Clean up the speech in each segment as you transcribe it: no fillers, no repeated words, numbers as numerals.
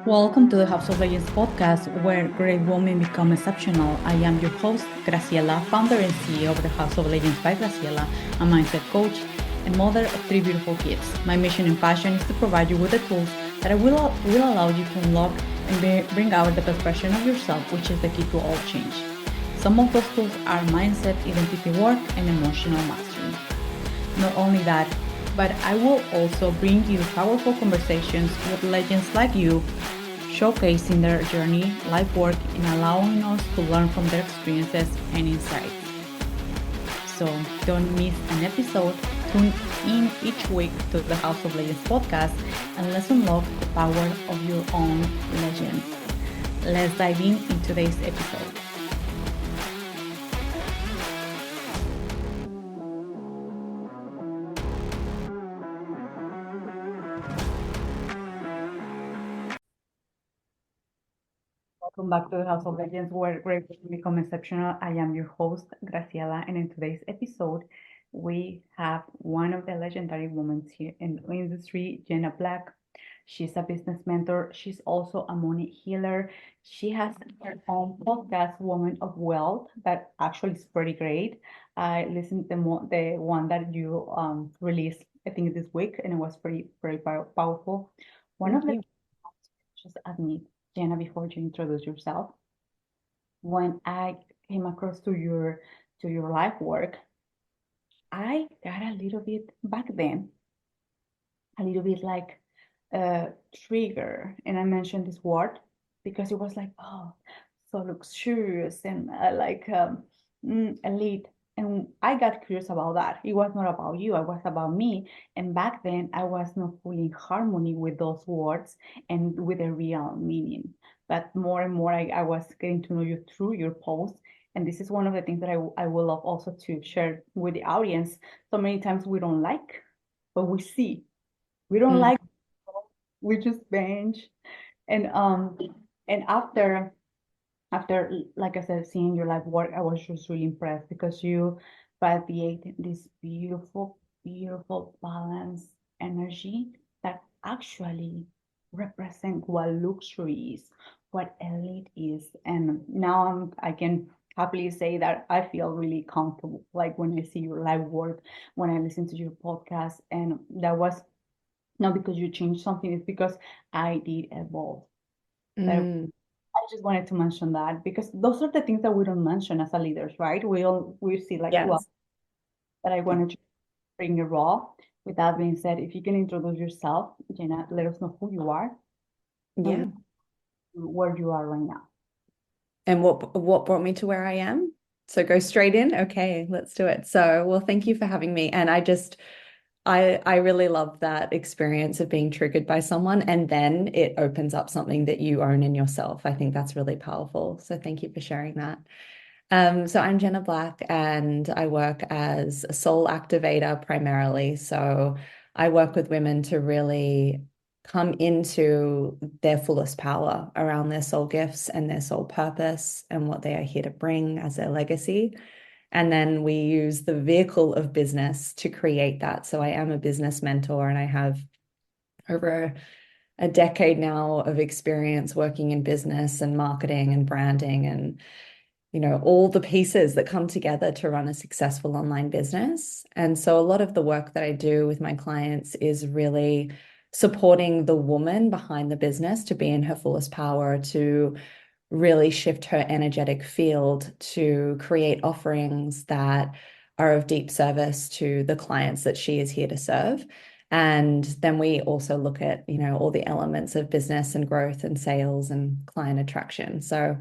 Welcome to the House of Legends podcast, where great women become exceptional. I am your host, Graciela, founder and CEO of the House of Legends by Graciela, a mindset coach and mother of three beautiful kids. My mission and passion is to provide you with the tools that will allow you to unlock and bring out the best version of yourself, which is the key to all change. Some of those tools are mindset, identity work, and emotional mastery. Not only that, but I will also bring you powerful conversations with legends like you, showcasing their journey, life work, and allowing us to learn from their experiences and insights. So don't miss an episode. Tune in each week to the House of Legends podcast and let's unlock the power of your own legend. Let's dive in today's episode. Welcome back to the House of Legends, where great people become exceptional. I am your host, Graciela, and in today's episode, we have one of the legendary women here in the industry, Jenna Black. She's a business mentor. She's also a money healer. She has her own podcast, Woman of Wealth, that actually is pretty great. I listened to the one that you released, I think this week, and it was pretty powerful. One of Thank the you. just admit, Jenna, before you introduce yourself, when I came across to your life work, I got a little bit back then, a little bit like trigger, and I mentioned this word because it was like, oh, so luxurious and elite. And I got curious about that. It was not about you, it was about me. And back then, I was not fully in harmony with those words and with the real meaning. But more and more, I was getting to know you through your posts. And this is one of the things that I will love also to share with the audience. So many times we don't like what we see. We don't Mm. like, we just binge. And and after, like I said, seeing your life work, I was just really impressed because you radiate this beautiful, beautiful balance energy that actually represent what luxury is, what elite is. And now I can happily say that I feel really comfortable, like when I see your life work, when I listen to your podcast, and that was not because you changed something, it's because I did evolve. That Mm. I just wanted to mention that because those are the things that we don't mention as a leaders, right? We see like, well, Yes. that I wanted to bring it raw. With that being said, if you can introduce yourself, Jenna, let us know who you are and Yeah. where you are right now. And what brought me to where I am? So go straight in. Okay, let's do it. So, well, thank you for having me. And I really love that experience of being triggered by someone and then it opens up something that you own in yourself. I think that's really powerful. So thank you for sharing that. So I'm Jenna Black and I work as a soul activator primarily. So I work with women to really come into their fullest power around their soul gifts and their soul purpose and what they are here to bring as their legacy. And then we use the vehicle of business to create that. So I am a business mentor and I have over a decade now of experience working in business and marketing and branding and all the pieces that come together to run a successful online business. And so a lot of the work that I do with my clients is really supporting the woman behind the business to be in her fullest power, to really shift her energetic field, to create offerings that are of deep service to the clients that she is here to serve. And then we also look at, all the elements of business and growth and sales and client attraction. So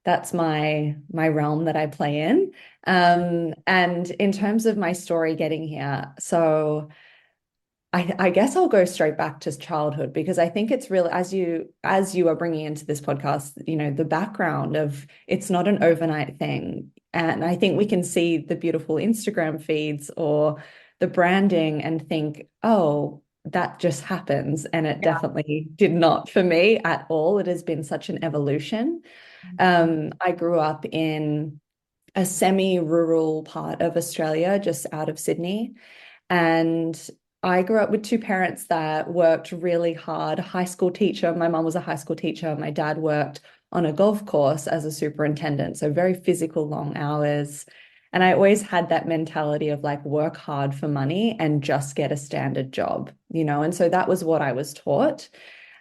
that's my realm that I play in. And in terms of my story getting here, so I guess I'll go straight back to childhood because I think it's really as you are bringing into this podcast, the background of it's not an overnight thing. And I think we can see the beautiful Instagram feeds or the branding and think, oh, that just happens. And it Yeah. definitely did not for me at all. It has been such an evolution. I grew up in a semi-rural part of Australia, just out of Sydney. And I grew up with two parents that worked really hard. High school teacher. My mom was a high school teacher. My dad worked on a golf course as a superintendent. So very physical, long hours. And I always had that mentality of like work hard for money and just get a standard job, and so that was what I was taught.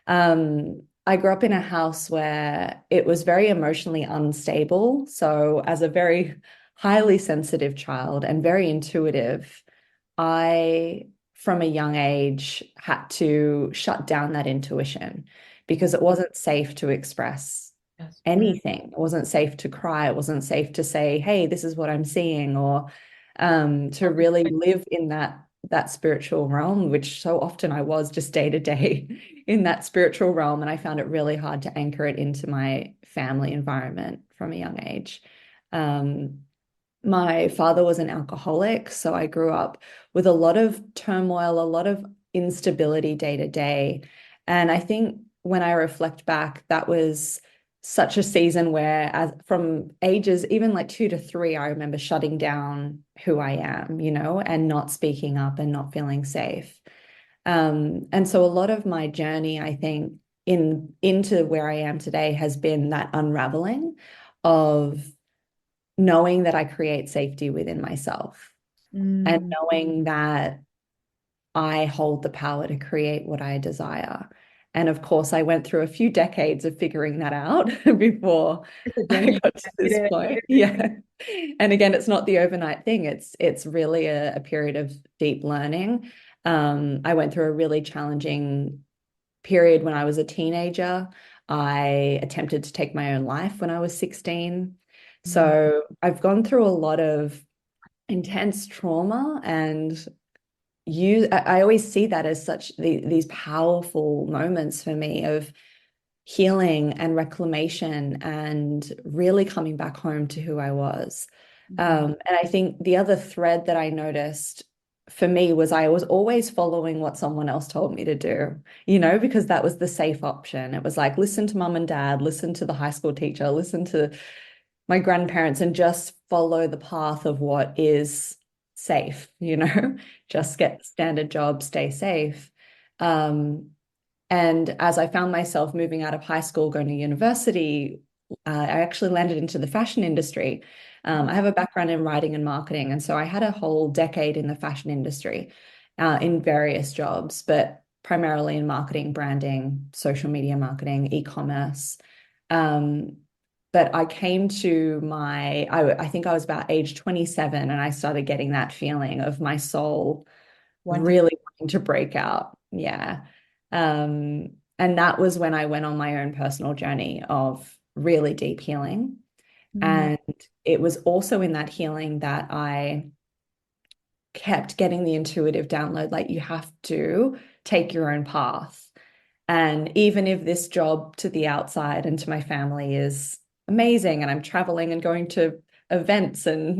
I grew up in a house where it was very emotionally unstable. So as a very highly sensitive child and very intuitive, I, from a young age, had to shut down that intuition because it wasn't safe to express Yes. anything. It wasn't safe to cry. It wasn't safe to say, hey, this is what I'm seeing, or to really live in that spiritual realm, which so often I was just day to day in that spiritual realm. And I found it really hard to anchor it into my family environment from a young age. Um, my father was an alcoholic, so I grew up with a lot of turmoil, a lot of instability day to day. And I think when I reflect back, that was such a season where, as from ages even like 2 to 3, I remember shutting down who I am, and not speaking up and not feeling safe. And so a lot of my journey, I think, into where I am today has been that unraveling of knowing that I create safety within myself and Mm. knowing that I hold the power to create what I desire. And of course, I went through a few decades of figuring that out before It's a I journey. got to this point. Yeah. And again, it's not the overnight thing. It's really a period of deep learning. I went through a really challenging period when I was a teenager. I attempted to take my own life when I was 16. Mm. So I've gone through a lot of intense trauma, and I always see that as such these powerful moments for me of healing and reclamation and really coming back home to who I was. Mhm. And I think the other thread that I noticed for me was I was always following what someone else told me to do, because that was the safe option. It was like, listen to mom and dad, listen to the high school teacher, listen to my grandparents, and just follow the path of what is safe, just get the standard job, stay safe. And as I found myself moving out of high school, going to university, I actually landed into the fashion industry. I have a background in writing and marketing, and so I had a whole decade in the fashion industry, in various jobs, but primarily in marketing, branding, social media marketing, e-commerce. Um, but I came to I think I was about age 27, and I started getting that feeling of my soul Wanting. really wanting to break out. Yeah. And that was when I went on my own personal journey of really deep healing. Mm. And it was also in that healing that I kept getting the intuitive download, like you have to take your own path. And even if this job to the outside and to my family is amazing, and I'm traveling and going to events and,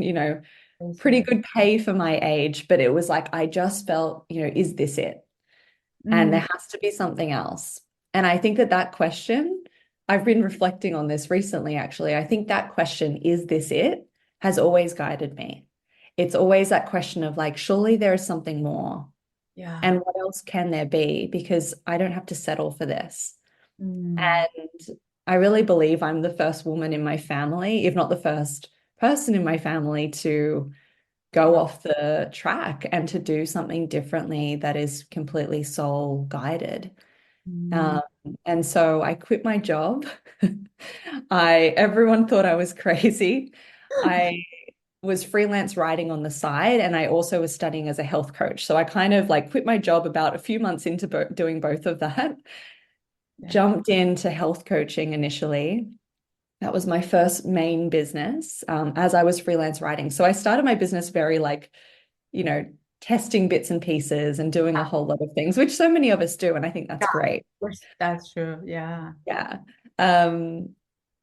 pretty Facet. good pay for my age, but it was like, I just felt, is this it? And Mm. there has to be something else. And I think that question, I've been reflecting on this recently, actually. I think that question, is this it, has always guided me. It's always that question of like, surely there is something more. Yeah. And what else can there be? Because I don't have to settle for this. Mm. And I really believe I'm the first woman in my family, if not the first person in my family, to go Wow. off the track and to do something differently that is completely soul guided. Mm. Um, and so I quit my job. Everyone thought I was crazy. I was freelance writing on the side, and I also was studying as a health coach. So I kind of like quit my job about a few months into doing both of that, Yeah. jumped into health coaching initially. That was my first main business, as I was freelance writing. So I started my business very like, you know, testing bits and pieces and doing a whole lot of things, which so many of us do. And I think Yeah, that's of great. course, that's true. Yeah. Yeah. Um,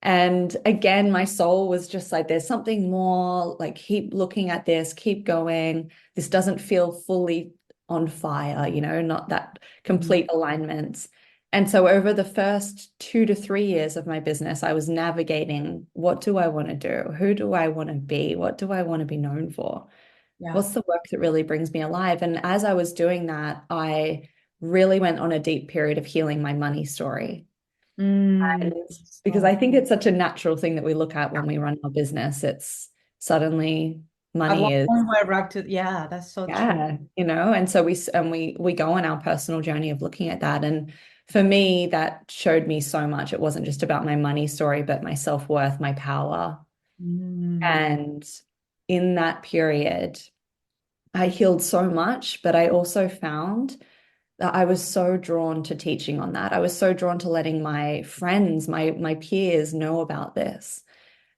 and again, my soul was just like, there's something more, like, keep looking at this, keep going. This doesn't feel fully on fire, not that Mhm. complete alignment. And so over the first 2 to 3 years of my business, I was navigating, what do I want to do? Who do I want to be? What do I want to be known for? Yeah. What's the work that really brings me alive? And as I was doing that, I really went on a deep period of healing my money story. Mm, And because I think it's such a natural thing that we look at when we run our business, it's suddenly at money one is, point we're wrapped to, yeah, that's so true. yeah, and so we go on our personal journey of looking at that. And for me, that showed me so much. It wasn't just about my money story, but my self-worth, my power. Mm, And in that period, I healed so much, but I also found that I was so drawn to teaching on that. I was so drawn to letting my friends, my peers know about this.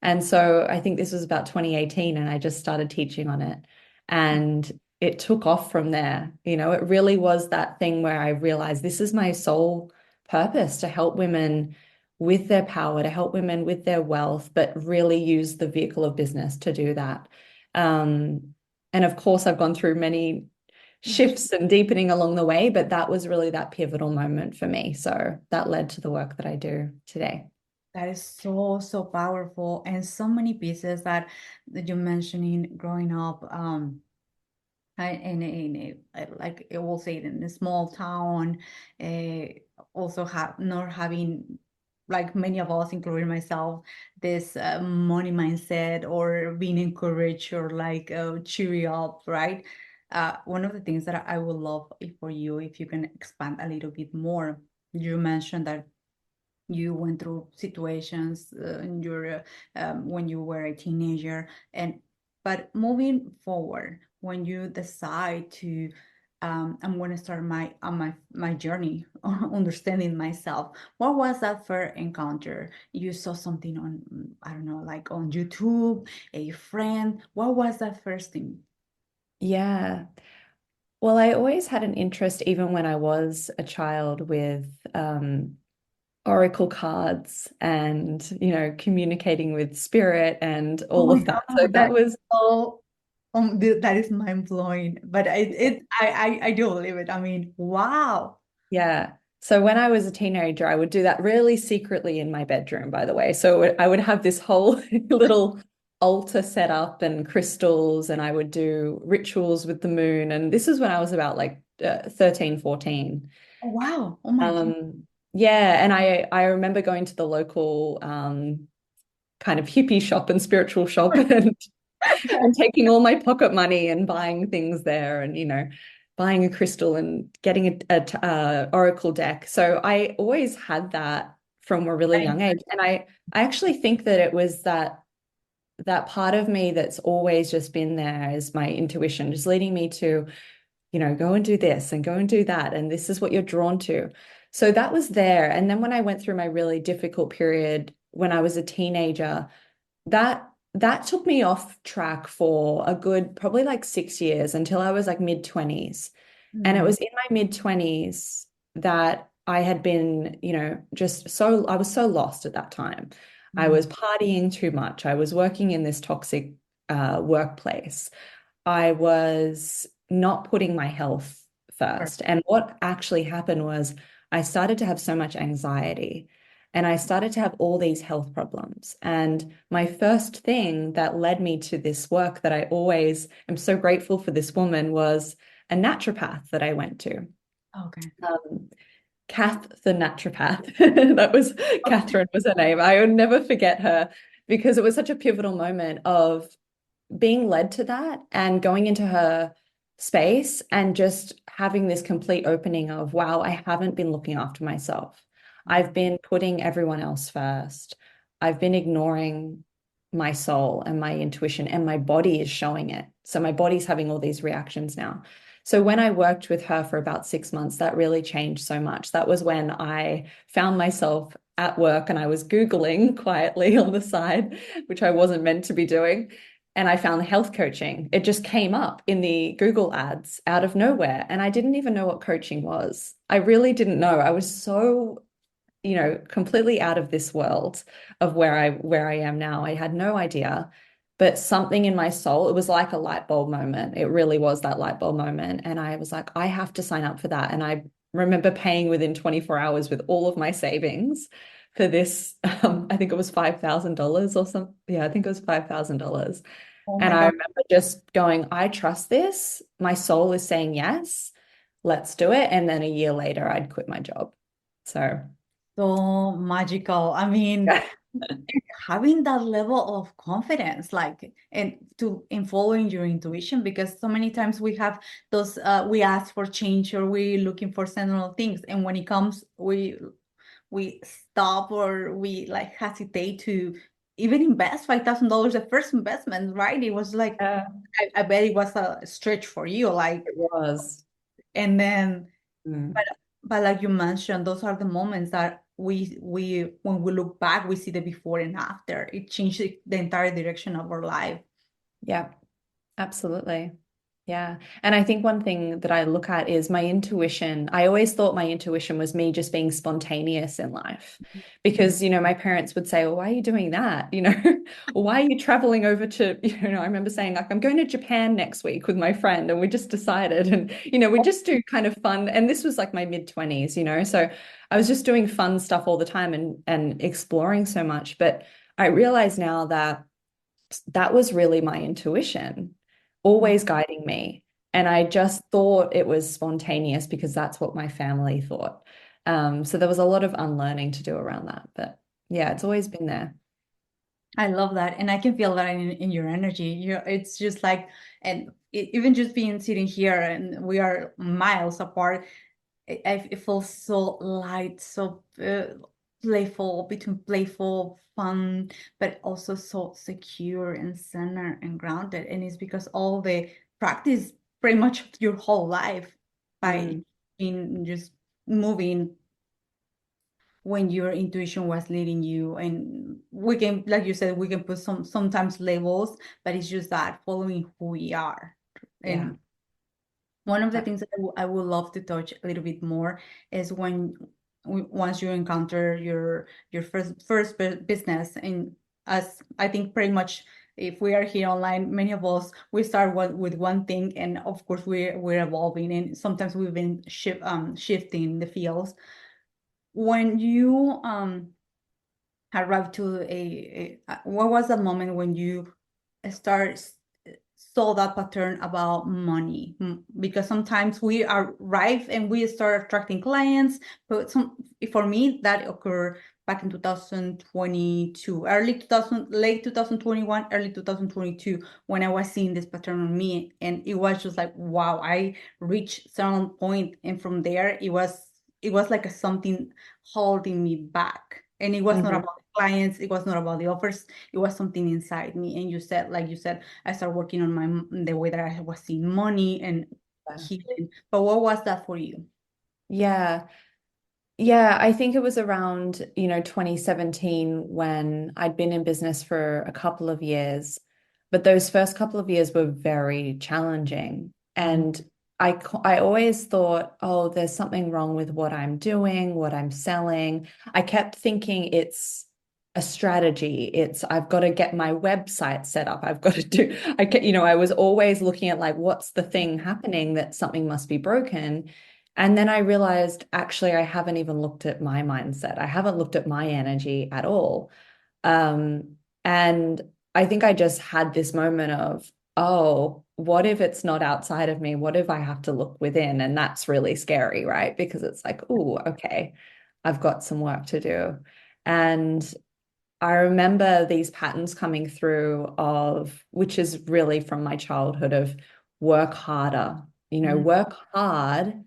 And so I think this was about 2018 and I just started teaching on it. And it took off from there. It really was that thing where I realized this is my sole purpose, to help women with their power, to help women with their wealth, but really use the vehicle of business to do that. And of course, I've gone through many shifts and deepening along the way, but that was really that pivotal moment for me. So that led to the work that I do today. that is so, so powerful. And so many pieces that you're mentioning growing up. Like I will say it in a small town, uh, also have not having, like many of us, including myself, this money mindset or being encouraged or like cheery up, right? One of the things that I would love for you, if you can expand a little bit more, you mentioned that you went through situations in your when you were a teenager, and but moving forward, when you decide to I'm going to start my journey on understanding myself, what was that first encounter? You saw something on, I don't know, like on YouTube, a friend, what was that first thing? Yeah. Well, I always had an interest, even when I was a child, with oracle cards and, communicating with spirit and Oh all my of that. So God, that that's was, so that is mind blowing. But I do believe it. I mean, wow. yeah. So when I was a teenager, I would do that really secretly in my bedroom, by the way. So I would have this whole little altar set up and crystals, and I would do rituals with the moon. And this is when I was about like 13, 14. Oh, wow. Oh my God. Yeah, and I remember going to the local kind of hippie shop and spiritual shop and taking all my pocket money and buying things there, and buying a crystal and getting a oracle deck. So I always had that from a really young age, and I actually think that it was that part of me that's always just been there, is my intuition, just leading me to, go and do this and go and do that. And this is what you're drawn to. So that was there. And then when I went through my really difficult period when I was a teenager, that took me off track for a good probably like 6 years, until I was like mid-20s. And it Mm, was in my mid-20s that I had been, just so, I was so lost at that time. I mm, was partying too much. I was working in this toxic workplace. I was not putting my health right. first. And what actually happened was I started to have so much anxiety and I started to have all these health problems. And my first thing that led me to this work that I always am so grateful for, this woman, was a naturopath that I went to. Okay. Um, Kath the naturopath. That was, Okay. Catherine was her name. I would never forget her, because it was such a pivotal moment of being led to that and going into her space and just having this complete opening of, wow, I haven't been looking after myself. Mm, I've been putting everyone else first. I've been ignoring my soul and my intuition, and my body is showing it. So my body's having all these reactions now. So when I worked with her for about 6 months, that really changed so much. That was when I found myself at work and I was Googling quietly on the side, which I wasn't meant to be doing. And I found health coaching. It just came up in the Google ads out of nowhere. And I didn't even know what coaching was. I really didn't know. I was so, completely out of this world of where I am now. I had no idea. But something in my soul, it was like a light bulb moment. It really was that light bulb moment. And I was like, I have to sign up for that. And I remember paying within 24 hours with all of my savings for this. I think it was $5,000 or something. Yeah, I think it was $5,000. Oh And my I God. remember just going, I trust this. My soul is saying yes, let's do it. And then a year later, I'd quit my job. So, So magical. I mean, yeah. having that level of confidence, like, and to in following your intuition, because so many times we have those, we ask for change or we looking for several things, and when it comes, we stop or we like hesitate to even invest $5,000, the first investment, right? It was like, Yeah, I bet it was a stretch for you, like, it was. and then, Mm. but but like you mentioned, those are the moments that we when we look back, we see the before and after. It changed the entire direction of our life. Yeah, absolutely. Yeah. And I think one thing that I look at is my intuition. I always thought my intuition was me just being spontaneous in life because, my parents would say, well, why are you doing that? Or why are you traveling over to, I remember saying, like, I'm going to Japan next week with my friend and we just decided. And, we just do kind of fun. And this was like my mid-20s, so I was just doing fun stuff all the time and exploring so much. But I realize now that that was really my intuition, always guiding me. And I just thought it was spontaneous because that's what my family thought. So there was a lot of unlearning to do around that. But yeah, it's always been there. I love that, and I can feel that in your energy. It's just like, and even just being sitting here, and we are miles apart. It feels so light, so playful, between playful, fun, but also so secure and centered and grounded. And it's because all the practice pretty much your whole life by Mm, in just moving when your intuition was leading you. And we can, like you said, we can put sometimes labels, but it's just that following who we are. yeah. And one of the Uh, things that I would love to touch a little bit more is when once you encounter your first business. And as I think pretty much, if we are here online, many of us, we start with one thing, and of course we're evolving, and sometimes we've been shifting the fields. When you arrived to what was the moment when you start saw that pattern about money? Because sometimes we arrive and we start attracting clients, but for me that occurred back in 2022, early 2000, late 2021, early 2022, when I was seeing this pattern on me. And it was just like, wow, I reached some point, and from there it was like something holding me back. And it was not mhm. about the clients, it was not about the offers, it was something inside me. And like you said, I started working on the way that I was seeing money and Yeah. healing. But what was that for you? Yeah. Yeah, I think it was around, 2017 when I'd been in business for a couple of years. But those first couple of years were very challenging. Mhm. And I always thought, oh, there's something wrong with what I'm doing, what I'm selling. I kept thinking it's a strategy. I've got to get my website set up. I've got to I was always looking at like, what's the thing happening that something must be broken. And then I realized actually I haven't even looked at my mindset. I haven't looked at my energy at all. And I think I just had this moment of, oh, what if it's not outside of me? What if I have to look within? And that's really scary, right? Because it's like, oh, okay, I've got some work to do. And I remember these patterns coming through which is really from my childhood of work harder, Mhm. work hard,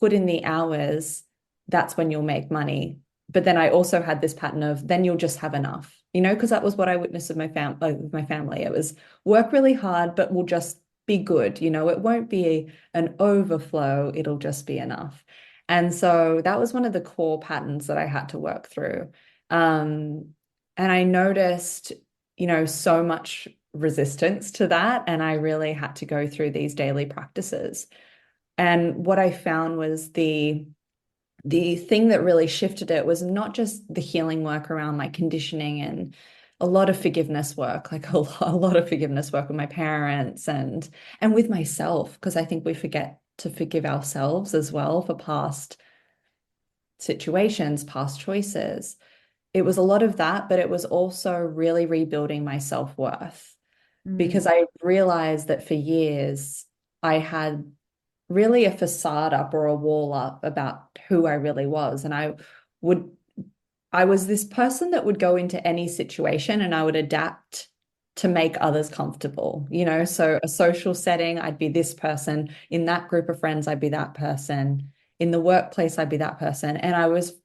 put in the hours, that's when you'll make money. But then I also had this pattern of then you'll just have enough, because that was what I witnessed with my family. It was work really hard, but we'll just be good, it won't be an overflow, it'll just be enough. And so that was one of the core patterns that I had to work through. Um, and I noticed, so much resistance to that. And I really had to go through these daily practices. And what I found was the thing that really shifted it was not just the healing work around my conditioning and a lot of forgiveness work, like a lot of forgiveness work with my parents and with myself, because I think we forget to forgive ourselves as well for past situations, past choices. It was a lot of that, but it was also really rebuilding my self-worth. Mm. because I realized that for years I had really a facade up or a wall up about who I really was. And would, I was this person that would go into any situation and I would adapt to make others comfortable. So a social setting, I'd be this person. In that group of friends, I'd be that person. In the workplace, I'd be that person. And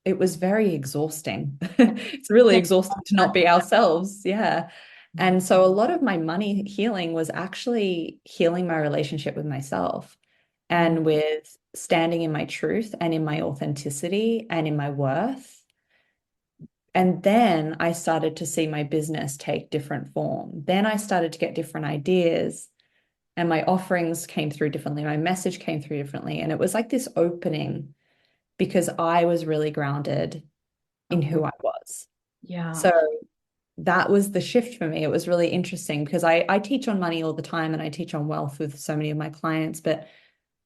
it was very exhausting. It's really Yeah. exhausting to not be ourselves. Yeah. And so a lot of my money healing was actually healing my relationship with myself Mm. and with standing in my truth and in my authenticity and in my worth. And then I started to see my business take different form. Then I started to get different ideas and my offerings came through differently. My message came through differently. And it was like this opening because I was really grounded in Oh, who I was. yeah. So that was the shift for me. It was really interesting because I teach on money all the time and I teach on wealth with so many of my clients, but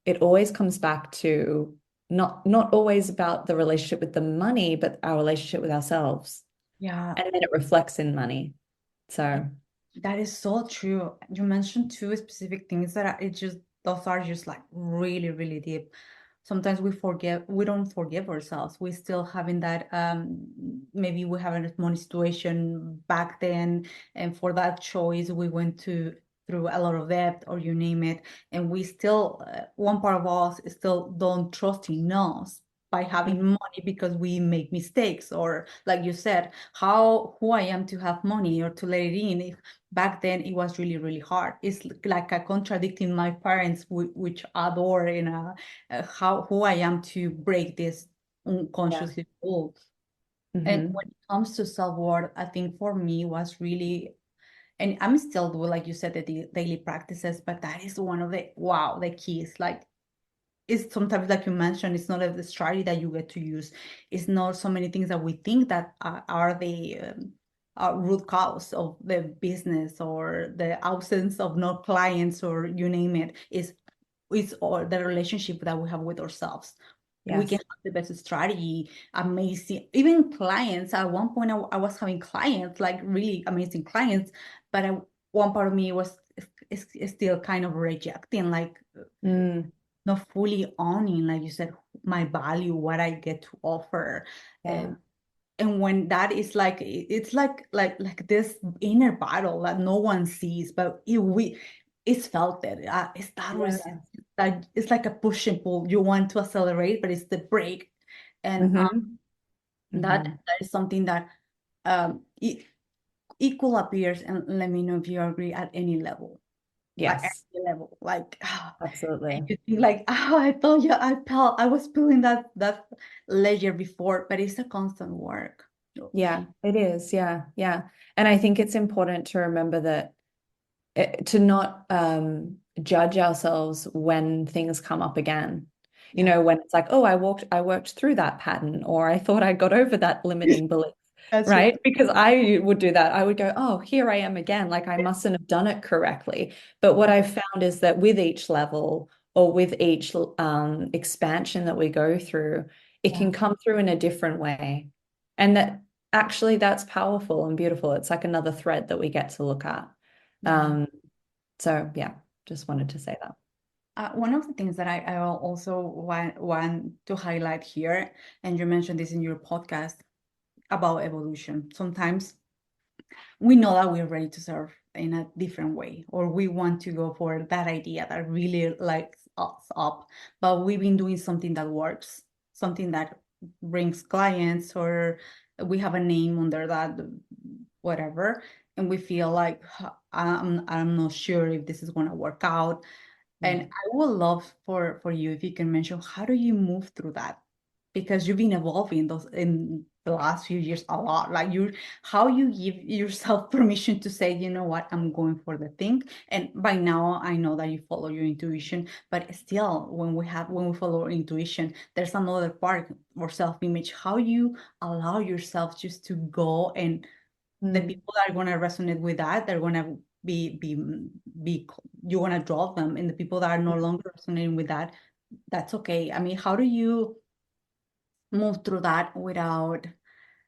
it always comes back to not always about the relationship with the money, but our relationship with ourselves. Yeah. And then it reflects in money. So, That is so true. You mentioned two specific things that those are just like really, really deep. Sometimes we don't forgive ourselves. We still having that, maybe we have a money situation back then, and for that choice, we went through a lot of debt or you name it, and we still, one part of us still don't trust in us by having money because we make mistakes, or like you said, who I am to have money or to let it in. Back then it was really, really hard. It's like a contradicting my parents, which adore in how who I am to break this yeah. unconsciously rule. And Hmm. when it comes to self-worth, I think for me was really, and I'm still doing, like you said, the daily practices, but that is one of the keys. Like, it's sometimes, like you mentioned, it's not the strategy that you get to use. It's not so many things that we think that are the root cause of the business or the absence of no clients or you name it. It's all the relationship that we have with ourselves. We can Yes. have the best strategy, amazing, even clients. At one point, I was having clients, like really amazing clients, but one part of me was is still kind of rejecting, like Mm, not fully owning, like you said, my value, what I get to offer. yeah. And when that is like, it's like this inner battle that no one sees, but it's felt that it's that Yeah. resistance, that it's like a push and pull. You want to accelerate, but it's the brake. And Hmm. that Hmm. that is something that it equal appears, and let me know if you agree, at any level, like Yes, every level, like absolutely. you think like, oh, I told you, I was feeling that layer before, but it's a constant work. Yeah, it is. Yeah, yeah. And I think it's important to remember that to not judge ourselves when things come up again. Yeah, When it's like, oh, I worked through that pattern, or I thought I got over that limiting belief, that's right? right. Because I would do that. I would go, oh, here I am again. Like I mustn't have done it correctly. But what I've found is that with each level or with each expansion that we go through, it Yeah, can come through in a different way. And that actually that's powerful and beautiful. It's like another thread that we get to look at. yeah. Um, so yeah, just wanted to say that. One of the things that I also want to highlight here, and you mentioned this in your podcast about evolution. Sometimes we know that we're ready to serve in a different way, or we want to go for that idea that really lights us up, but we've been doing something that works, something that brings clients, or we have a name under that, whatever, and we feel like, I'm not sure if this is going to work out. And Mm. I would love for you if you can mention, how do you move through that? Because you've been evolving those in the last few years a lot. Like, how you give yourself permission to say, you know what, I'm going for the thing. And by now I know that you follow your intuition, but still, when we follow our intuition, there's another part or self-image. How you allow yourself just to go, and the Mm. people that are going to resonate with that, they're going to be you're going to draw them, and the people that are no longer resonating with that, that's okay. I mean, how do you move through that without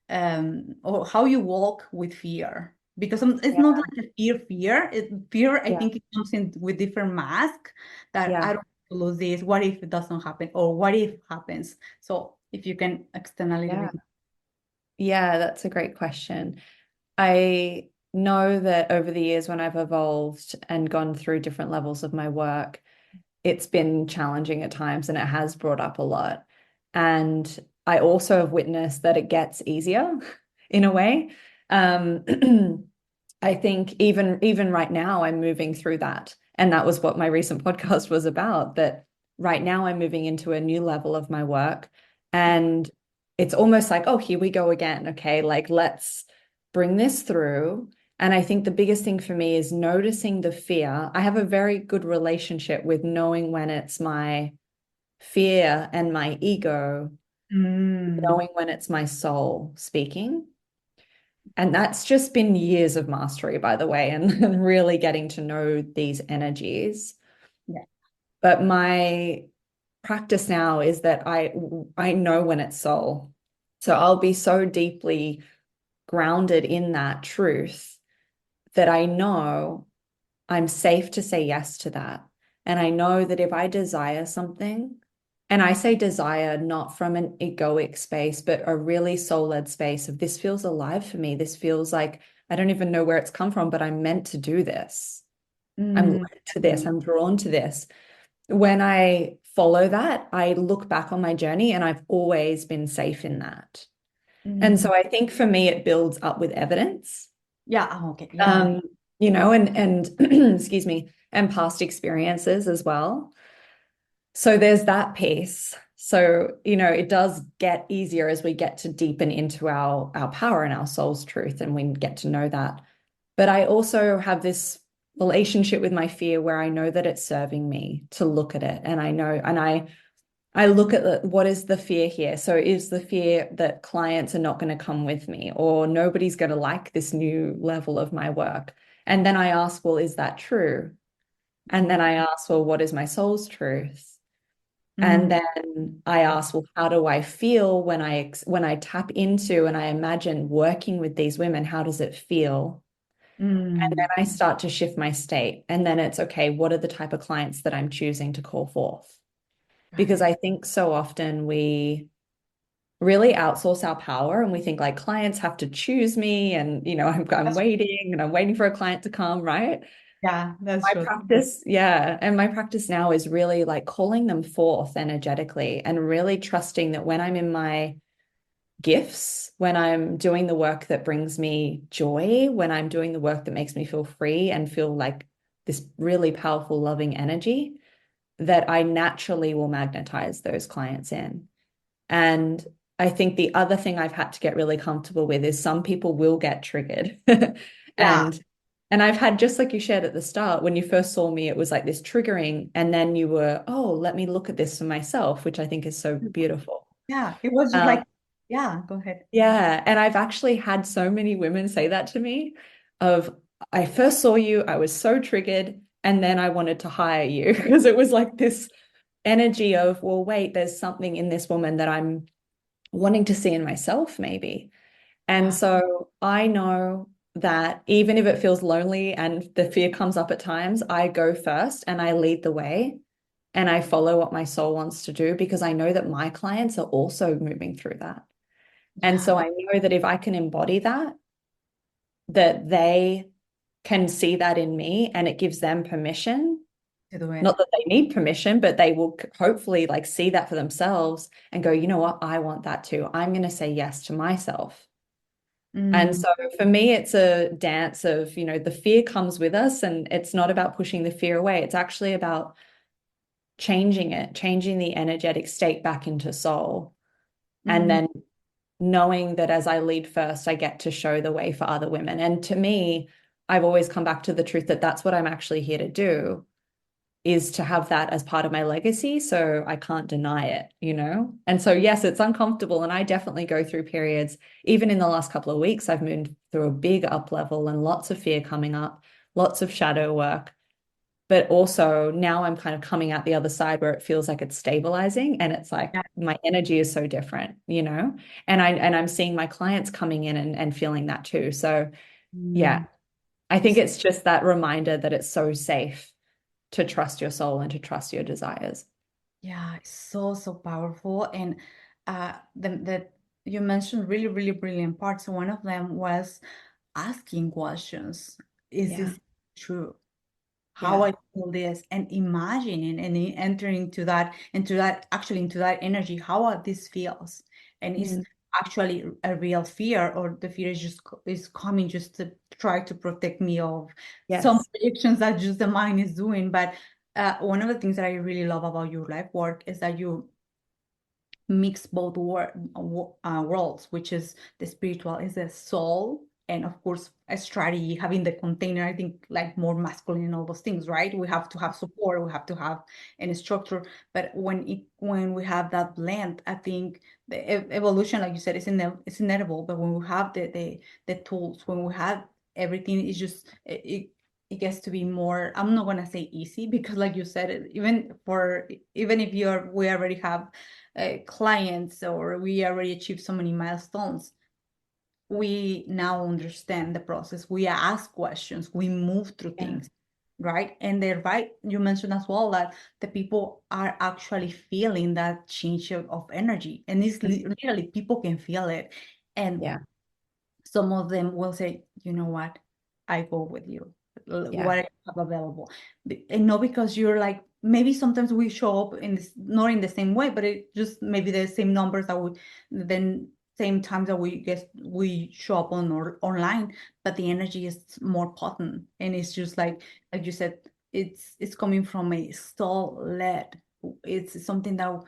or how you walk with fear? because it's not Yeah. like a fear. Fear, I Yeah. think it comes in with different masks that I Yeah. don't want to lose this. What if it doesn't happen? Or what if it happens? So if you can extend a little Yeah. bit. Yeah, that's a great question. I know that over the years when I've evolved and gone through different levels of my work, it's been challenging at times and it has brought up a lot. And I also have witnessed that it gets easier in a way. Um, I think even right now I'm moving through that. And that was what my recent podcast was about, that right now I'm moving into a new level of my work. And it's almost like, oh, here we go again. Okay, like let's bring this through. And I think the biggest thing for me is noticing the fear. I have a very good relationship with knowing when it's my fear and my ego, Mm, knowing when it's my soul speaking. And that's just been years of mastery, by the way, and really getting to know these energies. yeah. But my practice now is that I know when it's soul. So I'll be so deeply grounded in that truth that I know I'm safe to say yes to that. And I know that if I desire something, and I say desire not from an egoic space, but a really soul-led space of this feels alive for me. This feels like I don't even know where it's come from, but I'm meant to do this. I'm Mm, led to this. I'm drawn to this. When I follow that, I look back on my journey and I've always been safe in that. And mm. so I think for me, it builds up with evidence. Yeah. Okay. Yeah. Um, and excuse me, and past experiences as well. So there's that piece. So, it does get easier as we get to deepen into our power and our soul's truth, and we get to know that. But I also have this relationship with my fear where I know that it's serving me to look at it. And I know, and I look at what is the fear here. So is the fear that clients are not going to come with me or nobody's going to like this new level of my work? And then I ask, well, is that true? And then I ask, well, what is my soul's truth? And Mm, then I ask, well, how do I feel when I tap into and I imagine working with these women? How does it feel? And then mm. I start to shift my state. And then it's okay, what are the type of clients that I'm choosing to call forth? Got Because it. I think so often we really outsource our power and we think like clients have to choose me and I'm That's, waiting and I'm waiting for a client to come, right? yeah, that's My true. practice, yeah, and my practice now is really like calling them forth energetically and really trusting that when I'm in my gifts, when I'm doing the work that brings me joy, when I'm doing the work that makes me feel free and feel like this really powerful loving energy, that I naturally will magnetize those clients in. And I think the other thing I've had to get really comfortable with is some people will get triggered. Yeah. And I've had, just like you shared at the start, when you first saw me, it was like this triggering. And then you were, oh, let me look at this for myself, which I think is so beautiful. Yeah. It was just Um, like, yeah, go ahead. yeah. And I've actually had so many women say that to me of, I first saw you, I was so triggered, and then I wanted to hire you because it was like this energy of, well, wait, there's something in this woman that I'm wanting to see in myself, maybe. And Yeah. so I know that even if it feels lonely and the fear comes up at times, I go first and I lead the way and I follow what my soul wants to do because I know that my clients are also moving through that. And Yeah. so I know that if I can embody that, that they can see that in me and it gives them permission. To do it. Not that they need permission, but they will hopefully like see that for themselves and go, you know what? I want that too. I'm going to say yes to myself. And Mm, so for me, it's a dance of, the fear comes with us and it's not about pushing the fear away. It's actually about changing it, changing the energetic state back into soul. And mm, then knowing that as I lead first, I get to show the way for other women. And to me, I've always come back to the truth that that's what I'm actually here to do, is to have that as part of my legacy. So I can't deny it. And so, yes, it's uncomfortable. And I definitely go through periods, even in the last couple of weeks, I've moved through a big up level and lots of fear coming up, lots of shadow work. But also now I'm kind of coming out the other side where it feels like it's stabilizing and it's like yeah. my energy is so different. And I'm seeing my clients coming in and feeling that too. So Yeah. I think It's it's just that reminder that it's so safe to trust your soul and to trust your desires. Yeah, it's so, so powerful. And the you mentioned really, really brilliant parts. One of them was asking questions. Is Yeah. this true? How Yeah. I feel this, and imagining and entering into that actually into that energy, how this feels. And is Mm. actually a real fear, or the fear is just is coming just to try to protect me of some Yes. predictions that just the mind is doing. But one of the things that I really love about your life work is that you mix both worlds, which is the spiritual, is the soul, and of course a strategy, having the container. I think like more masculine and all those things, right? We have to have support, we have to have any structure. But when we have that blend, I think the evolution, like you said, is in it's inevitable. But when we have the tools, when we have everything, it's just it gets to be more, I'm not gonna say easy, because like you said, even if we already have clients, or we already achieved so many milestones, we now understand the process. We ask questions, we move through Yeah. things, right? And they're right. You mentioned as well that the people are actually feeling that change of energy, and it's literally people can feel it. And Yeah. some of them will say, you know what, I go with you. Yeah. What I have available. And not because you're like, maybe sometimes we show up in this, not in the same way, but it just maybe the same numbers that we, then same times that we show up on or online, but the energy is more potent. And it's just like you said, it's coming from a soul led. It's something that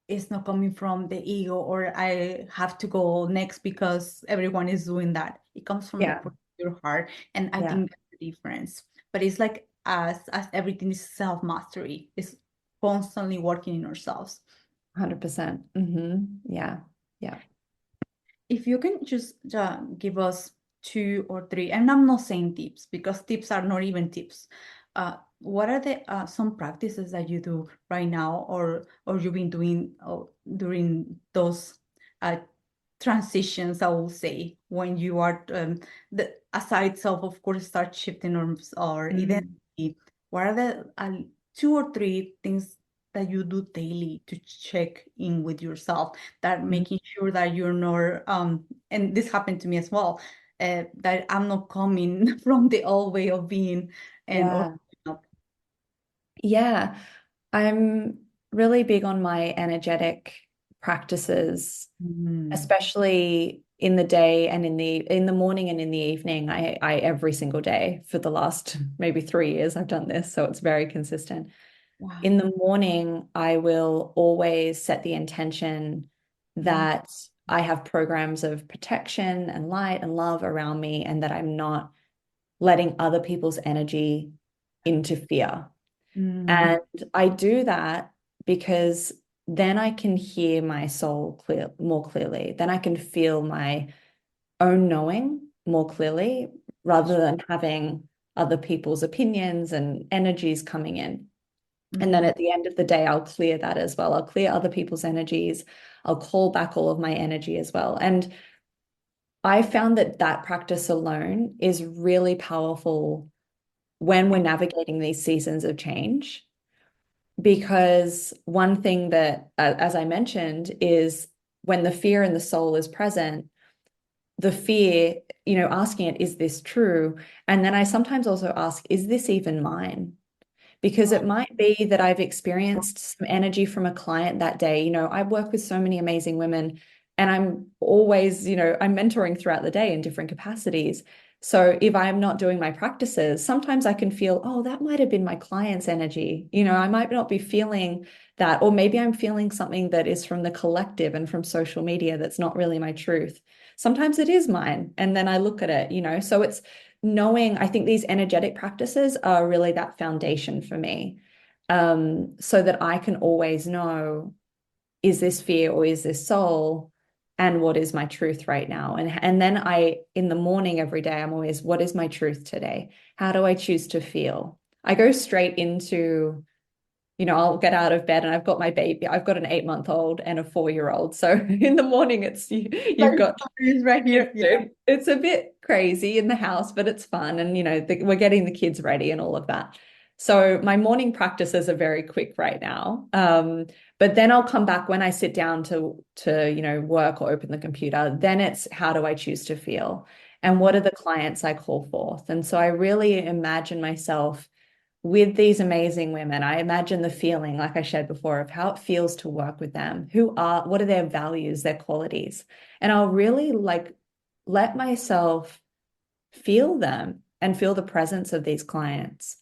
it's not coming from the ego, or I have to go next because everyone is doing that. It comes from Yeah. your heart. And I Yeah. think that's the difference. But it's like as everything is self-mastery. It's constantly working in ourselves. 100%. Yeah. Yeah. If you can just give us two or three, and I'm not saying tips because tips are not even tips. What are the some practices that you do right now, or you've been doing during those uh, transitions, I will say, when you are the aside self, of course, start shifting or Mm. identity. What are the two or three things that you do daily to check in with yourself, that Mm. making sure that you're not and this happened to me as well, that I'm not coming from the old way of being and or Yeah. Yeah. I'm really big on my energetic practices, mm, especially in the day and in the morning and in the evening. I every single day for the last maybe 3 years I've done this, so it's very consistent. wow. In the morning, I will always set the intention Mm, that I have programs of protection and light and love around me, and that I'm not letting other people's energy interfere. mm, And I do that because then I can hear my soul more clearly. Then I can feel my own knowing more clearly rather than having other people's opinions and energies coming in. And then mm, at the end of the day, I'll clear that as well. I'll clear other people's energies. I'll call back all of my energy as well. And I found that that practice alone is really powerful when we're navigating these seasons of change. Because one thing that, as I mentioned, is when the fear in the soul is present, the fear, asking it, is this true? And then I sometimes also ask, is this even mine? Because it might be that I've experienced some energy from a client that day. I work with so many amazing women, and I'm always, I'm mentoring throughout the day in different capacities. So if I'm not doing my practices, sometimes I can feel, oh, that might have been my client's energy. I might not be feeling that, or maybe I'm feeling something that is from the collective and from social media that's not really my truth. Sometimes it is mine. And then I look at it. So it's knowing, I think these energetic practices are really that foundation for me, so that I can always know, is this fear or is this soul? And what is my truth right now? And then in the morning every day, I'm always, what is my truth today? How do I choose to feel? I go straight into, I'll get out of bed and I've got my baby. I've got an 8-month-old and a 4-year-old. So in the morning, you've Like got it's right here. Yeah. it's a bit crazy in the house, but it's fun. And, we're getting the kids ready and all of that. So my morning practices are very quick right now. But then I'll come back when I sit down to work or open the computer. Then it's how do I choose to feel? And what are the clients I call forth? And so I really imagine myself with these amazing women. I imagine the feeling, like I shared before, of how it feels to work with them. What are their values, their qualities? And I'll really let myself feel them and feel the presence of these clients.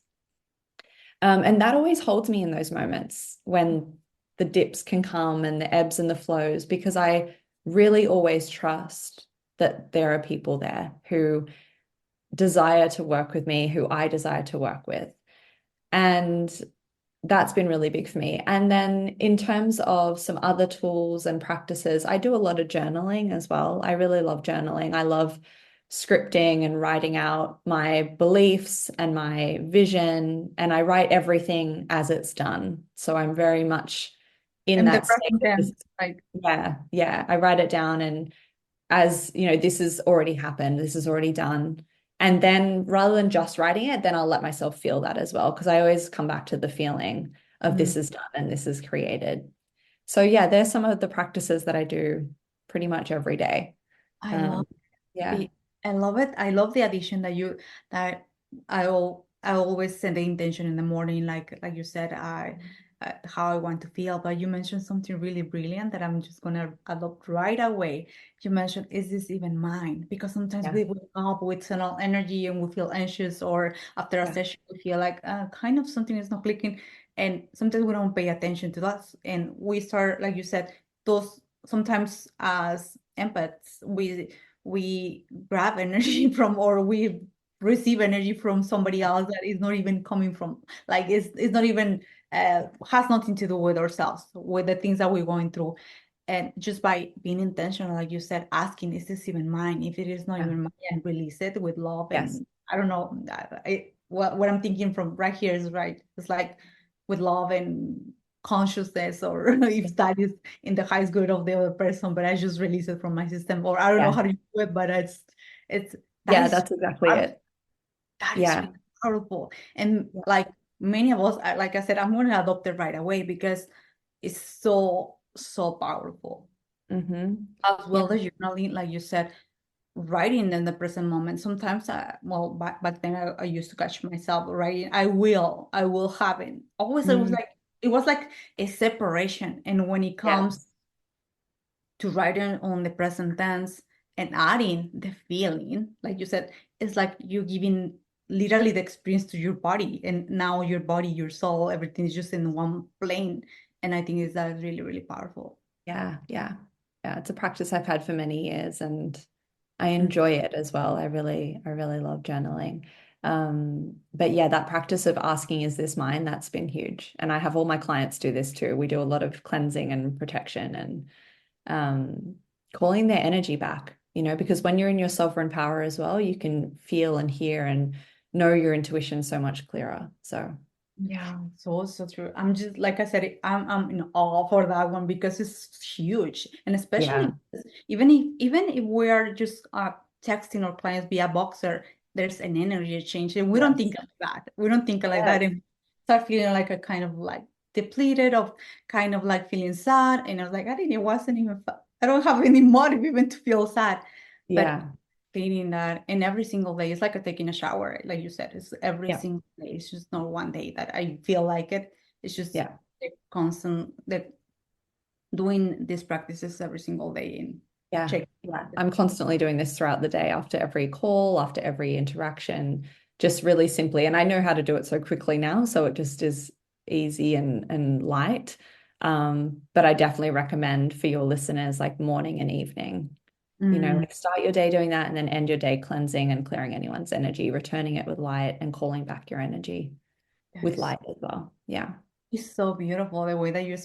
And that always holds me in those moments when the dips can come and the ebbs and the flows, because I really always trust that there are people there who desire to work with me, who I desire to work with. And that's been really big for me. And then in terms of some other tools and practices, I do a lot of journaling as well. I really love journaling. I love scripting and writing out my beliefs and my vision, and I write everything as it's done. So I'm very much in And the that state present of this. tense, like Yeah. I write it down, and as this has already happened, this is already done. And then rather than just writing it, then I'll let myself feel that as well, because I always come back to the feeling of mm, this is done and this is created. So yeah, there's some of the practices that I do pretty much every day. I love Um, yeah, the I love it. I love the addition that I always set the intention in the morning, like you said, how I want to feel. But you mentioned something really brilliant that I'm just gonna adopt right away. You mentioned, is this even mine? Because sometimes yeah, we wake up with tunnel energy and we feel anxious, or after a yeah, session we feel like kind of something is not clicking, and sometimes we don't pay attention to that, and we start, like you said, those sometimes as empaths we grab energy from, or we receive energy from somebody else that is not even coming from, like it's not even has nothing to do with ourselves, with the things that we're going through. And just by being intentional, like you said, asking, is this even mine? If it is not yeah. even mine, and release it with love. Yes. And I don't know, what I'm thinking from right here is right. It's like with love and consciousness, or if that is in the highest good of the other person, but I just release it from my system, or I don't know Yeah. how to do it, but it's that Yeah, is that's exactly powerful. it. That is Yeah. really powerful. And Yeah. like many of us, like I said, I'm going to adopt it right away because it's so powerful. Mm-hmm. As Yeah. well as journaling, like you said, writing in the present moment. Sometimes well, back then I used to catch myself writing. I will have it. Always Mm, it was like a separation. And when it comes yes. to writing on the present tense and adding the feeling, like you said, it's like you giving literally the experience to your body, and now your body, your soul, everything is just in one plane. And I think is that really, really powerful. Yeah. Yeah. Yeah. It's a practice I've had for many years, and I enjoy it as well. I really love journaling. But yeah, that practice of asking, is this mine? That's been huge. And I have all my clients do this too. We do a lot of cleansing and protection and calling their energy back, because when you're in your sovereign power as well, you can feel and hear and know your intuition so much clearer. So Yeah, so true. I'm just, like I said, I'm in awe for that one because it's huge, and yeah, especially even if we are just texting our clients via Boxer, there's an energy change, and we don't think yes, like that. We don't think like that, yes, and start feeling like a kind of like depleted, of kind of like feeling sad. And I was like, I didn't, it wasn't even. I don't have any motive even to feel sad, but yeah, feeling that. And every single day it's like a taking a shower, like you said, it's every yeah, single day. It's just not one day that I feel like it. It's just yeah. the constant that doing these practices every single day and Yeah, check. yeah. I'm constantly doing this throughout the day, after every call, after every interaction, just really simply. And I know how to do it so quickly now, so it just is easy and light. But I definitely recommend for your listeners, like morning and evening, Mm, like start your day doing that and then end your day cleansing and clearing anyone's energy, returning it with light and calling back your energy that with is light as well. Yeah. it's so beautiful the way that you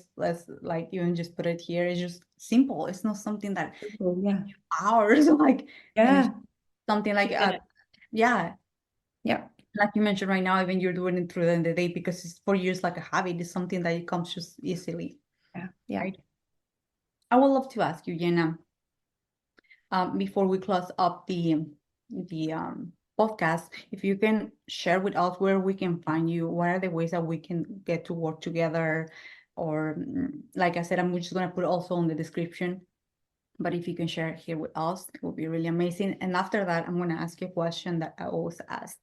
like even just put it here. It's just simple. It's not something that Cool. Yeah. hours like, and it's Yeah. something like 2 minutes. yeah. Yeah. Like you mentioned right now, even you're doing it through the day because it's for you, it's like a habit. It's something that it comes just easily, Yeah. Yeah. right? I would love to ask you, Jenna, before we close up the podcast, if you can share with us where we can find you, what are the ways that we can get to work together, or like I said, I'm just gonna put also in the description. But if you can share it here with us, it would be really amazing. And after that, I'm gonna ask you a question that I always ask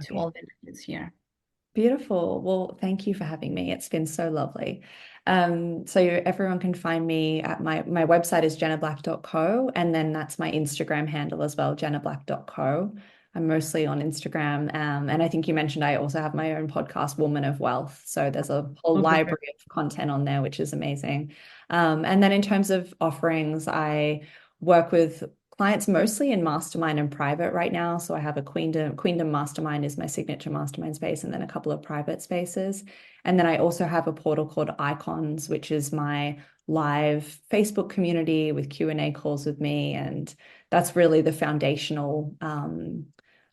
to Okay. all the ladies here. Beautiful. Well, thank you for having me. It's been so lovely. So everyone can find me at my website is jennablack.co, and then that's my Instagram handle as well, jennablack.co. I'm mostly on Instagram. And I think you mentioned I also have my own podcast, Woman of Wealth. So there's a whole Okay, great. library of content on there, which is amazing. And then in terms of offerings, I work with clients mostly in mastermind and private right now. So I have a Queendom Mastermind is my signature mastermind space, and then a couple of private spaces. And then I also have a portal called Icons, which is my live Facebook community with Q&A calls with me. And that's really the foundational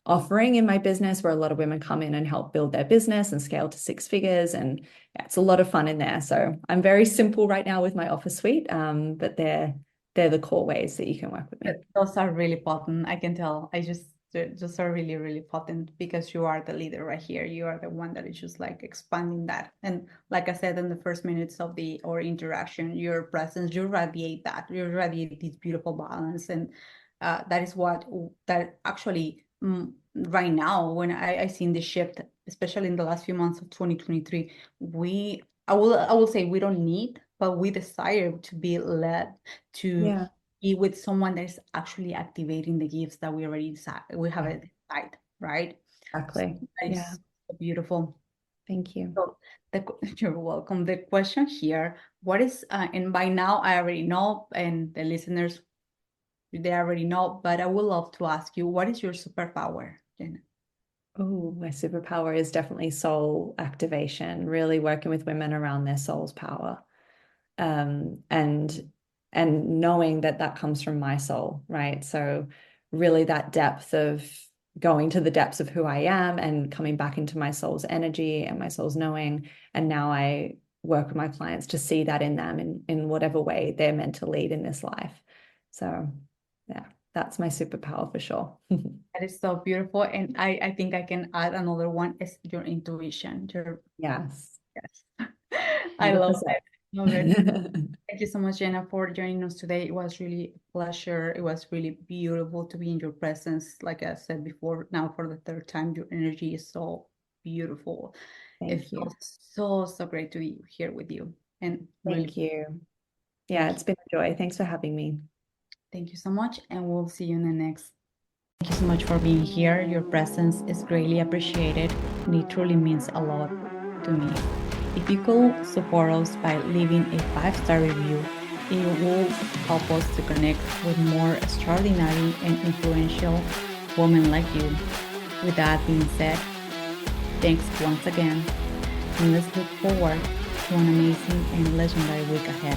offering in my business, where a lot of women come in and help build their business and scale to 6 figures. And yeah, it's a lot of fun in there. So I'm very simple right now with my offer suite, but they're the core ways that you can work with me. Those are really potent. I can tell. They're just are really, really potent because you are the leader right here. You are the one that is just like expanding that. And like I said in the first minutes of the or interaction, your presence, you radiate that. You radiate this beautiful balance, and that is what that actually right now when I seen the shift, especially in the last few months of 2023, I will say we don't need, but we desire to be led to Yeah, be with someone that is actually activating the gifts that we already we have yeah, it inside, right? So exactly. that Yeah, is so beautiful. thank you. So you're welcome. The question here, what is and by now I already know, and the listeners they already know, but I would love to ask you, what is your superpower, Jenna? Oh, my superpower is definitely soul activation, really working with women around their soul's power. Um, and and knowing that that comes from my soul, right? So really that depth of going to the depths of who I am and coming back into my soul's energy and my soul's knowing. And now I work with my clients to see that in them in whatever way they're meant to lead in this life. So yeah, that's my superpower for sure. That is so beautiful. And I think I can add another one is your intuition. Yes, Yes. I love it. 100%. Love it. Thank you so much, Jenna, for joining us today. It was really a pleasure. It was really beautiful to be in your presence. Like I said before, now for the third time, your energy is so beautiful. It Thank you. feels so, so great to be here with you. And really, Thank you. Yeah, thank you. it's been a joy. Thanks for having me. Thank you so much. And we'll see you in the next. Thank you so much for being here. Your presence is greatly appreciated, and it truly means a lot to me. If you could support us by leaving a 5-star review, it will help us to connect with more extraordinary and influential women like you. With that being said, thanks once again, and let's look forward to an amazing and legendary week ahead.